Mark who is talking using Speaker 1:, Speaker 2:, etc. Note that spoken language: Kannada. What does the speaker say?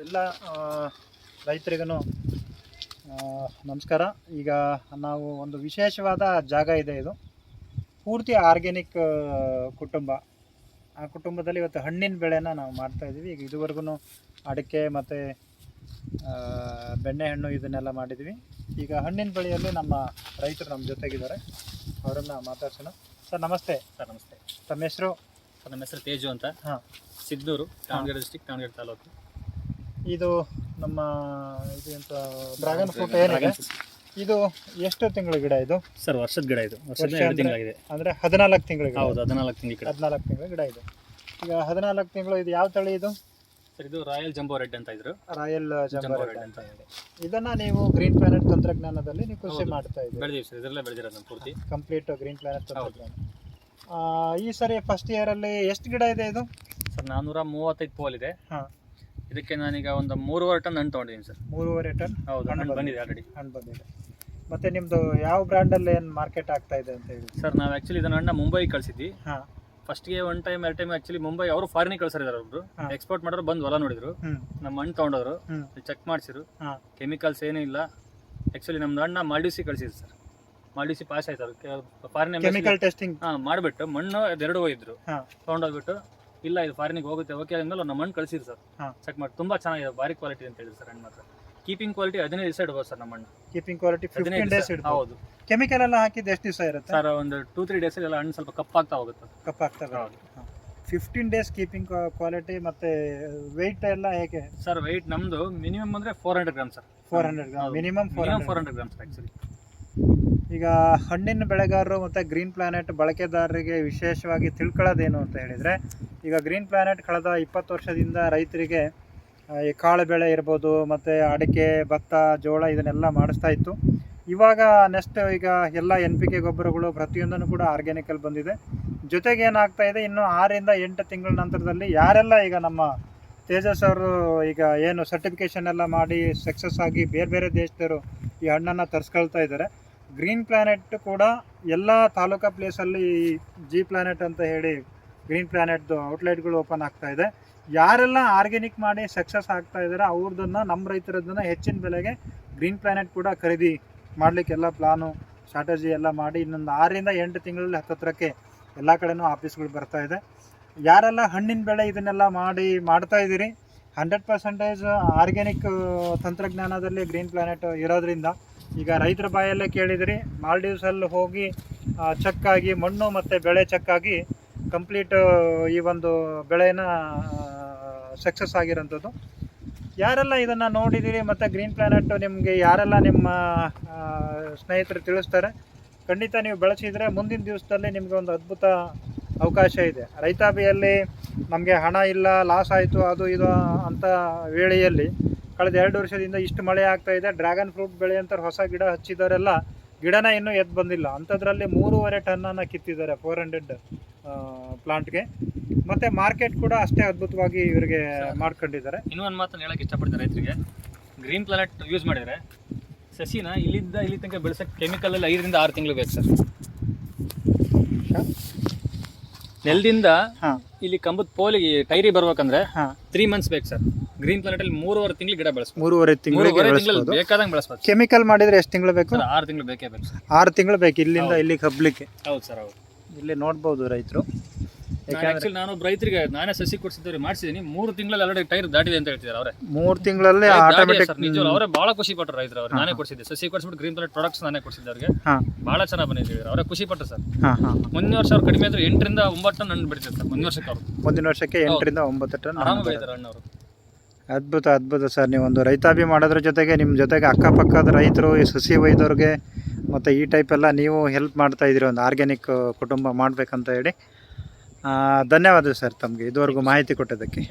Speaker 1: ಎಲ್ಲ ರೈತರಿಗೂ ನಮಸ್ಕಾರ. ಈಗ ನಾವು ಒಂದು ವಿಶೇಷವಾದ ಜಾಗ ಇದೆ, ಇದು ಪೂರ್ತಿ ಆರ್ಗ್ಯಾನಿಕ್ ಕುಟುಂಬ. ಆ ಕುಟುಂಬದಲ್ಲಿ ಇವತ್ತು ಹಣ್ಣಿನ ಬೆಳೆನ ನಾವು ಮಾಡ್ತಾಯಿದ್ದೀವಿ. ಈಗ ಇದುವರೆಗೂ ಅಡಿಕೆ ಮತ್ತು ಬೆಣ್ಣೆಹಣ್ಣು ಇದನ್ನೆಲ್ಲ ಮಾಡಿದ್ವಿ. ಈಗ ಹಣ್ಣಿನ ಬೆಳೆಯಲ್ಲಿ ನಮ್ಮ ರೈತರು ನಮ್ಮ ಜೊತೆಗಿದ್ದಾರೆ, ಅವರನ್ನು ಮಾತಾಡ್ಸೋಣ. ಸರ್ ನಮಸ್ತೆ.
Speaker 2: ಸರ್ ನಮಸ್ತೆ.
Speaker 1: ತಮ್ಮ ಹೆಸರು?
Speaker 2: ಸರ್ ನಮ್ಮ ಹೆಸರು ತೇಜು ಅಂತ.
Speaker 1: ಹಾಂ,
Speaker 2: ಸಿದ್ದೂರು, ದಾವಣಗೆರೆ ಡಿಸ್ಟಿಕ್, ದಾವಣಗೆರೆ ತಾಲೂಕು.
Speaker 1: ಇದು ನಮ್ಮ ಇದು ಅಂತ ಡ್ರ್ಯಾಗನ್ ಫ್ರೂಟ್ ಏನಿದೆ, ಇದು ಎಷ್ಟು ತಿಂಗಳ ಗಿಡ ಇದು?
Speaker 2: ಸರ್ ವರ್ಷದ ಗಿಡ ಇದು, ವರ್ಷದ 2 ತಿಂಗಳಾಗಿದೆ.
Speaker 1: ಅಂದರೆ 14 ತಿಂಗಳ ಗಿಡ.
Speaker 2: ಹೌದು, 14 ತಿಂಗಳ ಗಿಡ.
Speaker 1: 14 ತಿಂಗಳ ಗಿಡ ಇದು. ಈಗ 14 ತಿಂಗಳು. ಇದು ಯಾವ ತಳಿ ಇದು?
Speaker 2: ಸರ್ ಇದು ರಾಯಲ್ ಜಂಬೋ ರೆಡ್ ಅಂತ ಇದ್ರು.
Speaker 1: ರಾಯಲ್ ಜಂಬೋ ರೆಡ್ ಅಂತ ಇದೆ. ಇದನ್ನ ನೀವು ಗ್ರೀನ್ ಪ್ಲಾನೆಟ್ ತಂತ್ರಜ್ಞಾನದಲ್ಲಿ ನೀವು ಕೃಷಿ ಮಾಡ್ತಾ ಇದ್ದೀವಿ?
Speaker 2: ಬೆಳೆದಿವಿ ಸರ್, ಇದರಲ್ಲೇ ಬೆಳೆದಿರೋದು ಪೂರ್ತಿ
Speaker 1: ಕಂಪ್ಲೀಟ್ ಗ್ರೀನ್ ಪ್ಲಾನೆಟ್ ತಂತ್ರಜ್ಞಾನ. ಈ ಸರಿ ಫಸ್ಟ್ ಇಯರಲ್ಲಿ ಎಷ್ಟು ಗಿಡ ಇದೆ ಇದು?
Speaker 2: ಸರ್ 435 ಪೋಲ್ ಇದೆ.
Speaker 1: ಹಾಂ,
Speaker 2: ಇದಕ್ಕೆ ನಾನೀಗ ಒಂದು 3.5 ಟನ್ ಹಣ್ಣು ತೊಗೊಂಡಿದ್ದೀನಿ ಸರ್.
Speaker 1: 3.5 ಟನ್?
Speaker 2: ಹೌದು, ಹಣ್ಣು ಬಂದಿದೆ ಆಲ್ರೆಡಿ.
Speaker 1: ಹಣ್ಣು ಬಂದಿದೆ. ಮತ್ತು ನಿಮ್ಮದು ಯಾವ ಬ್ರ್ಯಾಂಡಲ್ಲಿ ಏನು ಮಾರ್ಕೆಟ್ ಆಗ್ತಾ ಇದೆ ಅಂತ ಹೇಳಿ?
Speaker 2: ಸರ್ ನಾವು ಆ್ಯಕ್ಚುಲಿ ಇದನ್ನ ಹಣ್ಣು ಮುಂಬೈಗೆ ಕಳಿಸಿದ್ವಿ.
Speaker 1: ಹಾಂ,
Speaker 2: ಫಸ್ಟ್ಗೆ 1 ಟೈಮ್ 2 ಟೈಮ್ ಆ್ಯಕ್ಚುಲಿ ಮುಂಬೈ ಅವರು ಫಾರಿನಿಗೆ ಕಳ್ಸಿದ್ದಾರೆ. ಒಬ್ರು ಎಕ್ಸ್ಪೋರ್ಟ್ ಮಾಡಿದ್ರು, ಬಂದು ಹೊಲ ನೋಡಿದ್ರು, ನಮ್ಮ ಹಣ್ಣು ತೊಗೊಂಡವರು ಚೆಕ್ ಮಾಡಿಸಿರು, ಕೆಮಿಕಲ್ಸ್ ಏನೂ ಇಲ್ಲ. ಆ್ಯಕ್ಚುಲಿ ನಮ್ದು ಹಣ್ಣು ಮಾಲ್ಡೀವ್ಸಿ ಕಳಿಸಿದ್ರು ಸರ್. ಮಾಲ್ಡೀವ್ಸಿ ಪಾಸ್ ಆಯ್ತು ಅವ್ರು, ಫಾರಿನ್
Speaker 1: ಕೆಮಿಕಲ್ ಟೆಸ್ಟಿಂಗ್
Speaker 2: ಮಾಡಿಬಿಟ್ಟು ಮಣ್ಣು 2 ಹೋಗಿದ್ರು, ತೊಗೊಂಡೋಗ್ಬಿಟ್ಟು ಇಲ್ಲ ಇದು ಫಾರಿನಿಗೆ ಹೋಗುತ್ತೆ ಓಕೆ ಆದ್ಮೇಲೆ ನಮ್ಮ ಹಣ್ಣು ಕಳಿಸಿದ್ರು ಸರ್. ಚೆಕ್ ಮಾಡಿ ತುಂಬ ಚೆನ್ನಾಗಿದೆ, ಭಾರಿ ಕ್ವಾಲಿಟಿ ಅಂತ ಹೇಳಿದ್ರು ಸರ್. ಹಣ್ಣು ಮಾತ್ರ ಕೀಪಿಂಗ್ ಕ್ವಾಲಿಟಿ 15 ದಿವಸ ಇಡ್ಬೋದು ಸರ್ ನಮ್ಮ ಹಣ್ಣು.
Speaker 1: ಕೀಪಿಂಗ್ ಕ್ವಾಲಿಟಿ 15 ಡೇಸ್ ಇಡ್ಬೋದು.
Speaker 2: ಹೌದು.
Speaker 1: ಕೆಮಿಕಲ್ ಎಲ್ಲ ಹಾಕಿದ್ದು ಎಷ್ಟು ದಿವಸ ಇರುತ್ತೆ
Speaker 2: ಸರ್? ಒಂದು 2-3 ಡೇಸಲ್ಲಿ ಎಲ್ಲ ಹಣ್ಣು ಸ್ವಲ್ಪ ಕಪ್ಪಾಗ್ತಾ ಹೋಗುತ್ತೆ.
Speaker 1: ಕಪ್ಪಾಗ್ತದೆ. 15 ಡೇಸ್ ಕೀಪಿಂಗ್ ಕ್ವಾಲಿಟಿ. ಮತ್ತು ವೆಯ್ಟ್ ಎಲ್ಲ ಹೇಗೆ
Speaker 2: ಸರ್? ವೆಯ್ಟ್ ನಮ್ಮದು ಮಿನಿಮಮ್ ಅಂದರೆ 400 gram sir.
Speaker 1: 400 gram minimum.
Speaker 2: 400 gram sir actually.
Speaker 1: ಈಗ ಹಣ್ಣಿನ ಬೆಳೆಗಾರರು ಮತ್ತು ಗ್ರೀನ್ ಪ್ಲಾನೆಟ್ ಬಳಕೆದಾರರಿಗೆ ವಿಶೇಷವಾಗಿ ತಿಳ್ಕೊಳ್ಳೋದೇನು ಅಂತ ಹೇಳಿದರೆ, ಈಗ ಗ್ರೀನ್ ಪ್ಲಾನೆಟ್ ಕಳೆದ 20 ವರ್ಷದಿಂದ ರೈತರಿಗೆ ಈ ಕಾಳು ಬೆಳೆ ಇರ್ಬೋದು, ಮತ್ತು ಅಡಿಕೆ, ಭತ್ತ, ಜೋಳ ಇದನ್ನೆಲ್ಲ ಮಾಡಿಸ್ತಾ ಇತ್ತು. ಇವಾಗ ನೆಕ್ಸ್ಟ್ ಈಗ ಎಲ್ಲ NPK ಗೊಬ್ಬರಗಳು ಪ್ರತಿಯೊಂದನ್ನು ಕೂಡ ಆರ್ಗ್ಯಾನಿಕಲ್ಲಿ ಬಂದಿದೆ. ಜೊತೆಗೆ ಏನಾಗ್ತಾ ಇದೆ, ಇನ್ನು 6ರಿಂದ 8 ತಿಂಗಳ ನಂತರದಲ್ಲಿ ಯಾರೆಲ್ಲ ಈಗ ನಮ್ಮ ತೇಜಸ್ ಅವರು ಈಗ ಏನು ಸರ್ಟಿಫಿಕೇಷನ್ ಎಲ್ಲ ಮಾಡಿ ಸಕ್ಸಸ್ ಆಗಿ ಬೇರೆ ಬೇರೆ ದೇಶದವರು ಈ ಹಣ್ಣನ್ನು ತರಿಸ್ಕೊಳ್ತಾ ಇದ್ದಾರೆ, ಗ್ರೀನ್ ಪ್ಲಾನೆಟ್ ಕೂಡ ಎಲ್ಲ ತಾಲೂಕಾ ಪ್ಲೇಸಲ್ಲಿ ಜಿ ಪ್ಲಾನೆಟ್ ಅಂತ ಹೇಳಿ ಗ್ರೀನ್ ಪ್ಲಾನೆಟ್ದು ಔಟ್ಲೆಟ್ಗಳು ಓಪನ್ ಆಗ್ತಾ ಇದೆ. ಯಾರೆಲ್ಲ ಆರ್ಗ್ಯಾನಿಕ್ ಮಾಡಿ ಸಕ್ಸಸ್ ಆಗ್ತಾ ಇದ್ದಾರೆ ಅವ್ರದನ್ನು, ನಮ್ಮ ರೈತರದನ್ನು ಹೆಚ್ಚಿನ ಬೆಲೆಗೆ ಗ್ರೀನ್ ಪ್ಲಾನೆಟ್ ಕೂಡ ಖರೀದಿ ಮಾಡಲಿಕ್ಕೆಲ್ಲ ಪ್ಲಾನು ಸ್ಟ್ರಾಟಜಿ ಎಲ್ಲ ಮಾಡಿ ಇನ್ನೊಂದು 6ರಿಂದ 8 ತಿಂಗಳಲ್ಲಿ ಹತ್ತತ್ರಕ್ಕೆ ಎಲ್ಲ ಕಡೆನೂ ಆಫೀಸ್ಗಳು ಬರ್ತಾ ಇದೆ. ಯಾರೆಲ್ಲ ಹಣ್ಣಿನ ಬೆಳೆ ಇದನ್ನೆಲ್ಲ ಮಾಡ್ತಾ ಇದ್ದೀರಿ, 100% ಆರ್ಗ್ಯಾನಿಕ್ ತಂತ್ರಜ್ಞಾನದಲ್ಲಿ ಗ್ರೀನ್ ಪ್ಲಾನೆಟ್ ಇರೋದ್ರಿಂದ ಈಗ ರೈತರ ಬಾಯಲ್ಲೇ ಕೇಳಿದಿರಿ, ಮಾಲ್ಡೀವ್ಸಲ್ಲಿ ಹೋಗಿ ಚೆಕ್ಕಾಗಿ ಮಣ್ಣು ಮತ್ತು ಬೆಳೆ ಚೆಕ್ಕಾಗಿ ಕಂಪ್ಲೀಟ್ ಈ ಒಂದು ಬೆಳೆನ ಸಕ್ಸಸ್ ಆಗಿರೋಂಥದ್ದು. ಯಾರೆಲ್ಲ ಇದನ್ನು ನೋಡಿದ್ದೀರಿ ಮತ್ತು ಗ್ರೀನ್ ಪ್ಲಾನೆಟ್ ನಿಮಗೆ ಯಾರೆಲ್ಲ ನಿಮ್ಮ ಸ್ನೇಹಿತರು ತಿಳಿಸ್ತಾರೆ, ಖಂಡಿತ ನೀವು ಬೆಳೆಸಿದರೆ ಮುಂದಿನ ದಿವಸದಲ್ಲಿ ನಿಮಗೆ ಒಂದು ಅದ್ಭುತ ಅವಕಾಶ ಇದೆ. ರೈತಾಪಿಯಲ್ಲಿ ನಮಗೆ ಹಣ ಇಲ್ಲ, ಲಾಸ್ ಆಯಿತು, ಅದು ಇದು ಅಂತ ವೇಳೆಯಲ್ಲಿ ಕಳೆದ 2 ವರ್ಷದಿಂದ ಇಷ್ಟು ಮಳೆ ಆಗ್ತಾಯಿದೆ, ಡ್ರ್ಯಾಗನ್ ಫ್ರೂಟ್ ಬೆಳೆಯಂಥ ಹೊಸ ಗಿಡ ಹಚ್ಚಿದವರೆಲ್ಲ ಗಿಡನ ಇನ್ನೂ ಎದ್ದು ಬಂದಿಲ್ಲ, ಅಂಥದ್ರಲ್ಲಿ 3.5 ಟನ್ನನ್ನು ಕಿತ್ತಿದ್ದಾರೆ 400 ಪ್ಲಾಂಟ್ಗೆ. ಮತ್ತು ಮಾರ್ಕೆಟ್ ಕೂಡ ಅಷ್ಟೇ ಅದ್ಭುತವಾಗಿ ಇವರಿಗೆ ಮಾಡ್ಕೊಂಡಿದ್ದಾರೆ.
Speaker 2: ಇನ್ನೊಂದು ಮಾತನ್ನು ಹೇಳೋಕ್ಕೆ ಇಷ್ಟಪಡ್ತಾರೆ ರೈತರಿಗೆ, ಗ್ರೀನ್ ಪ್ಲಾನೆಟ್ ಯೂಸ್ ಮಾಡಿದರೆ ಸಸಿನ ಇಲ್ಲಿ ತನಕ ಬೆಳೆಸೋಕ್ಕೆ ಕೆಮಿಕಲಲ್ಲಿ 5ರಿಂದ 6 ತಿಂಗಳು ಬೇಕು ಸರ್. ನೆಲದಿಂದ ಇಲ್ಲಿ ಕಂಬದ ಪೋಲಿಗೆ ಟೈರಿ ಬರ್ಬೇಕಂದ್ರೆ 3 ಮಂತ್ಸ್ ಬೇಕು ಸರ್. ಗ್ರೀನ್ ಪ್ಲಾನೆಟ್ ಅಲ್ಲಿ 3.5 ತಿಂಗಳು ಗಿಡ ಬೆಳೆಸ್ಬೋದು.
Speaker 1: 3.5 ತಿಂಗಳು
Speaker 2: ಬೇಕಾದಂಗೆ ಬೆಳೆಸ್ಬೋದು.
Speaker 1: ಕೆಮಿಕಲ್ ಮಾಡಿದ್ರೆ ಎಷ್ಟು ತಿಂಗಳು ಬೇಕು?
Speaker 2: 6 ತಿಂಗಳು ಬೇಕೇ ಬೇಕು ಸರ್.
Speaker 1: 6 ತಿಂಗಳು ಬೇಕು ಇಲ್ಲಿಂದ ಇಲ್ಲಿಗೆ ಹಬ್ಲಿಕ್ಕೆ.
Speaker 2: ಹೌದು ಸರ್, ಹೌದು.
Speaker 1: ಇಲ್ಲಿ ನೋಡ್ಬೋದು ರೈತರು.
Speaker 2: ಆಕ್ಚುಲಿ ನಾನು ರೈತರಿಗೆ ನಾನೇ ಸಸಿ ಕೊಡ್ಸಿದ್ದವ್ರಿಗೆ ಮಾಡಿಸಿದ್ದೀನಿ, 3 ತಿಂಗಳಲ್ಲಿ ಆಲ್ರೆಡಿ ಟೈರ್ ದಾಟಿದೆ ಅಂತ ಹೇಳ್ತಿದ್ದಾರೆ ಅವರೇ.
Speaker 1: 3 ತಿಂಗಳಲ್ಲಿ ಆಟೋಮೆಟಿಕ್.
Speaker 2: ನಿಜ ಅವರೇ ಬಹಳ ಖುಷಿ ಪಟ್ಟರು ರೈತರು. ಅವ್ರಿಗೆ ನಾನೇ ಕೊಡಿಸಿದ್ದೆ ಸಸಿ ಕೊಡಿಸ್ಬಿಟ್ಟು ಗ್ರೀನ್ ಪ್ಲಾನೆಟ್ ಪ್ರಾಡಕ್ಟ್ಸ್ ನಾನೇ ಕೊಡಿಸಿದ್ದೆ ಅವ್ರಿಗೆ. ಬಹಳ ಚೆನ್ನಾಗಿ ಬಂದಿದ್ದೀವಿ, ಅವರೇ ಖುಷಿ ಪಟ್ಟರು ಸರ್. ಮುಂದಿನ ವರ್ಷ ಅವ್ರು ಕಡಿಮೆ ಅಂದ್ರೆ 8ರಿಂದ 9 ಟನ್ ಹಣ್ಣು ಬೆಳಿತಾರೆ ಸರ್. ಮುಂದಿನ ವರ್ಷಕ್ಕೆ 8ರಿಂದ 9 ಟನ್ ಆರಾಮ ಬೆಳಿತಾರೆ ಹಣ್ಣು ಅವರು.
Speaker 1: ಅದ್ಭುತ ಸರ್. ನೀವೊಂದು ರೈತಾಪಿ ಮಾಡೋದ್ರ ಜೊತೆಗೆ ನಿಮ್ಮ ಜೊತೆಗೆ ಅಕ್ಕಪಕ್ಕದ ರೈತರು, ಈ ಸಸಿ ಒಯ್ದವ್ರಿಗೆ ಮತ್ತು ಈ ಟೈಪ್ ಎಲ್ಲ ನೀವು ಹೆಲ್ಪ್ ಮಾಡ್ತಾ ಇದ್ದೀರಿ, ಒಂದು ಆರ್ಗ್ಯಾನಿಕ್ ಕುಟುಂಬ ಮಾಡಬೇಕಂತ ಹೇಳಿ. ಧನ್ಯವಾದ ಸರ್ ತಮಗೆ ಇದುವರೆಗೂ ಮಾಹಿತಿ ಕೊಟ್ಟಿದ್ದಕ್ಕೆ.